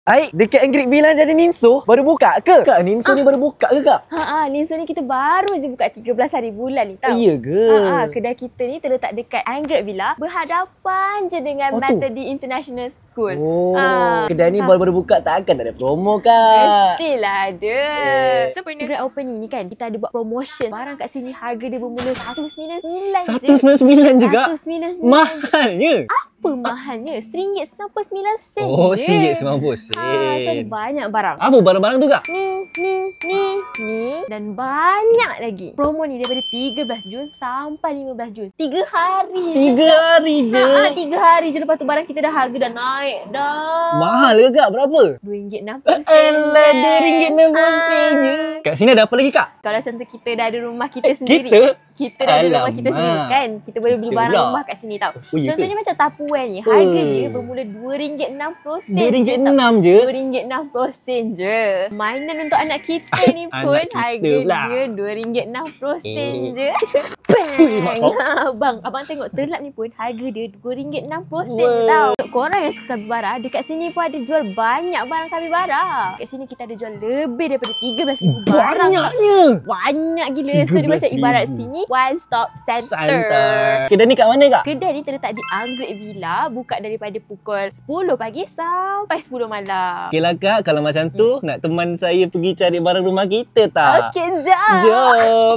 Dekat Anggrek Villa ada Ninso. Baru buka ke? Kak, Ninso ni baru buka ke kak? Ninso ni kita baru je buka 13 hari bulan ni tau. Iya ke? Kedai kita ni terletak dekat Anggrek Villa, berhadapan je dengan Methodist International School. Kedai ni baru buka, takkan tak ada promo kak? Mestilah ada. Sebenarnya grand opening ni kan, kita ada buat promotion. Barang kat sini harga dia bermula 199 je. 199 juga? 199. Mahalnya? Apa mahalnya? RM1.99 Oh, je. RM1.99. So ada banyak barang. Apa barang-barang tu kak? Ni dan banyak lagi. Promo ni daripada 13 Jun sampai 15 Jun. 3 hari. 3 hari je? 3 hari je. Lepas tu barang kita dah harga dah naik dah. Mahal ke kak? Berapa? RM2.60. Alah, RM2.60 je. Kat sini ada apa lagi kak? Kalau contoh kita dah ada rumah kita sendiri. Kita dah ada rumah kita sendiri kan. Kita boleh beli barang rumah kat sini tau. Contohnya macam Tupperware ni. Harga dia bermula RM2.60. RM2.60 je? RM2.60 je. Mainan untuk anak kita ni pun harga dia RM2.60 je. Abang tengok telap ni pun harga dia RM2.60 tau. Untuk korang yang suka Kabibara, dekat sini pun ada jual banyak barang Kabibara. Kat sini kita ada jual lebih daripada 13,000 barang. Banyaknya. Banyak gila. So dia macam ibarat sini one stop center. Kedai ni kat mana kak? Kedai ni terletak di Anggrek Villa, buka daripada pukul 10 pagi sampai 10 malam. Okey lah kak, kalau macam tu nak teman saya pergi cari barang rumah kita tak? Okey, jom. Jom.